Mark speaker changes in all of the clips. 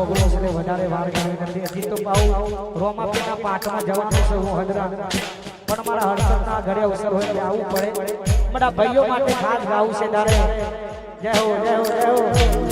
Speaker 1: અઘરો છે વધારે વાર કરી નથી હજી તો પાઉ રોમાપીના પાઠમાં જવાનું છે હું હદરા પણ મારા હર્ષદના ઘરે અવસર હોય કે આવવું પડે મારા ભાઈઓ માટે ખાસ ગાવું છે તારે જય હો જય હો જય હો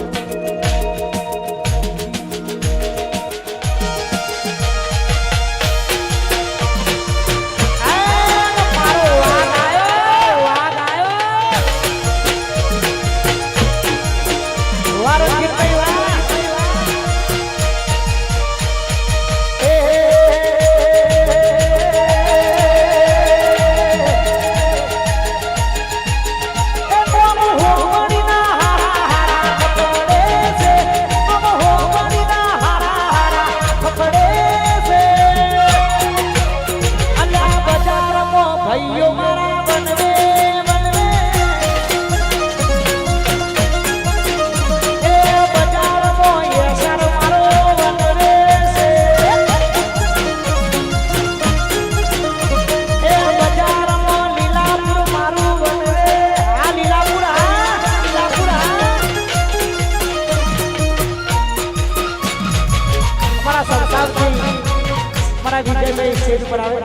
Speaker 1: વિજયભાઈ સ્ટેજ પર આવે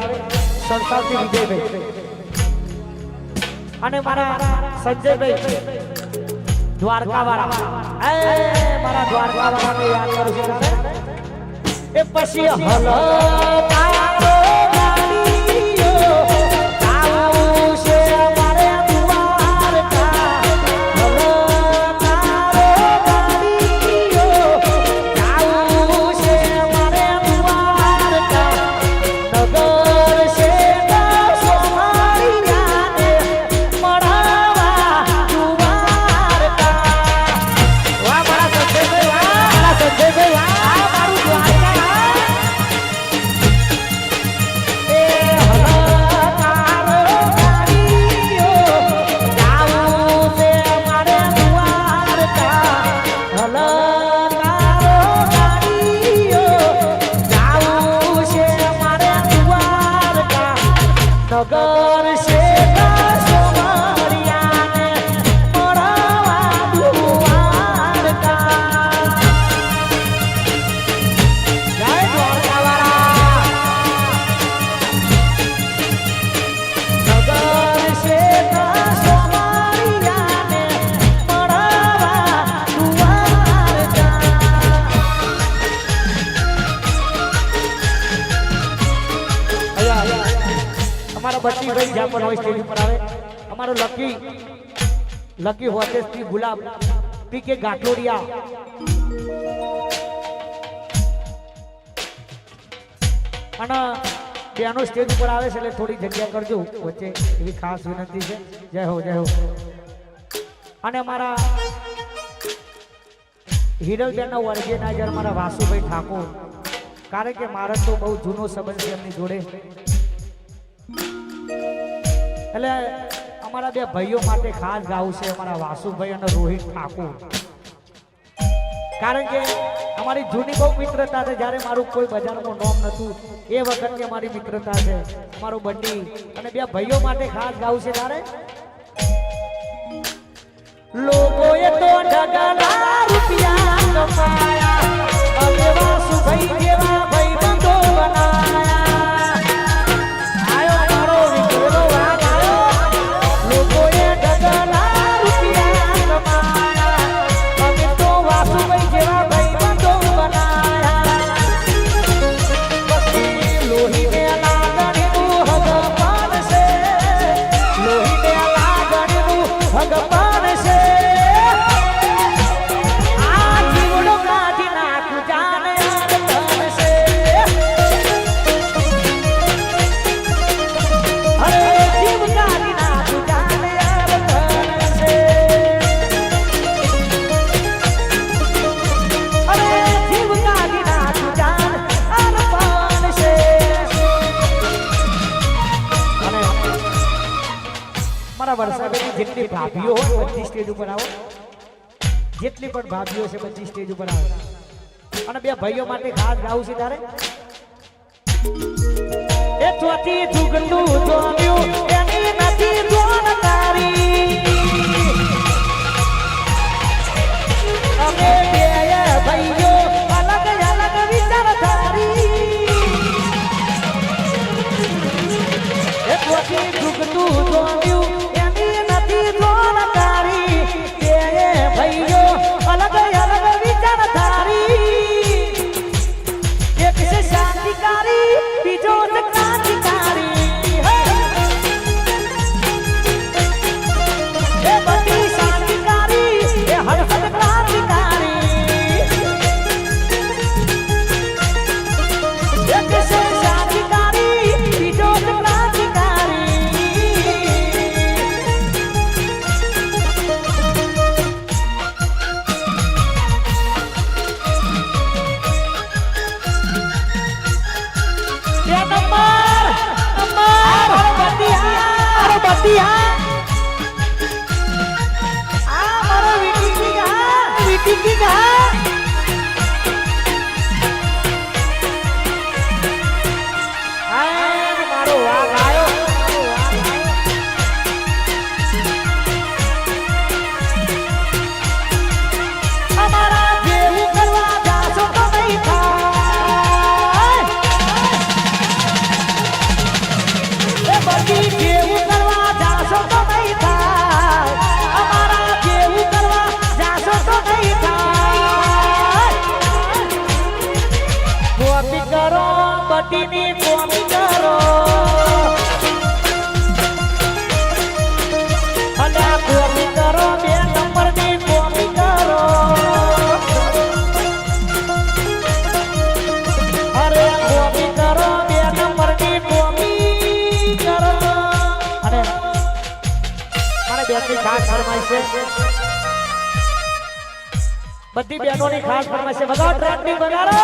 Speaker 1: સંસ્થાથી વિજયભાઈ અને મારા સંજયભાઈ દ્વારકાવાળા મારા દ્વારકાવાળાને યાદ કરું છું એ પછી હલો બટ્ટી ભાઈ જ્યાં પણ હોય સ્ટેજ ઉપર આવે અમારો લકી હોટેલ થી ગુલાબ પીકે ગાંઠોડિયા અને ત્યાંનો સ્ટેજ ઉપર આવે છે એટલે થોડી જગ્યા કરજો વચ્ચે એવી ખાસ વિનંતી છે જય હો જય હો અને અમારા હિરલબેનના ઓર્ગેનાઇઝર મારા વાસુભાઈ ઠાકોર કારણ કે મારા તો બહુ જૂનો સંબંધ છે એમની જોડે એટલે અમારા બે ભાઈઓ માટે ખાસ ગાવું છે અમારા વાસુભાઈ અને રોહિત ઠાકોર કારણ કે અમારી જૂની બહુ મિત્રતા છે જ્યારે મારું કોઈ બજારમાં નામ નતું એ વખતની અમારી મિત્રતા છે મારું બંડી અને બે ભાઈઓ માટે ખાસ ગાવું છે તારે લોકોએ તો ઢગલા રૂપિયા કમાયા હવે વાસુભાઈ જેવા ભાઈ બંધો બનાયા જેટલી ભાભીઓ હોય બધી સ્ટેજ ઉપર આવો જેટલી પણ ભાભીઓ છે બધી સ્ટેજ ઉપર આવે અને બે ભાઈઓ માટે ખાસ ગાવું છે તારે એ ચોથી જુગનું જોમ્યું એની નથી જોનકારી અમે બે ભાઈઓ અલગ બધી હા આ મારો વીટી કી હા મારો વાઘ આયો અમારા જેવું કરવા જાશો તો નહીં થાય એ બધી જેવું કરવા જાશો તો નહીં થાય અમારા જેવું કરવા જાશો તો નહીં થાય કોપી કરો બટીની કોપી કરો અને કોપી કરો 2 નંબરની કોપી કરો અરે કોપી કરો 2 નંબરની કોપી કરો અને મારે બેનની ખાસ ફરમાઈશ છે બધી બહેનોની ખાસ ફરમાઈશ છે વગાડો ટ્રેન્ડિંગ વગાડો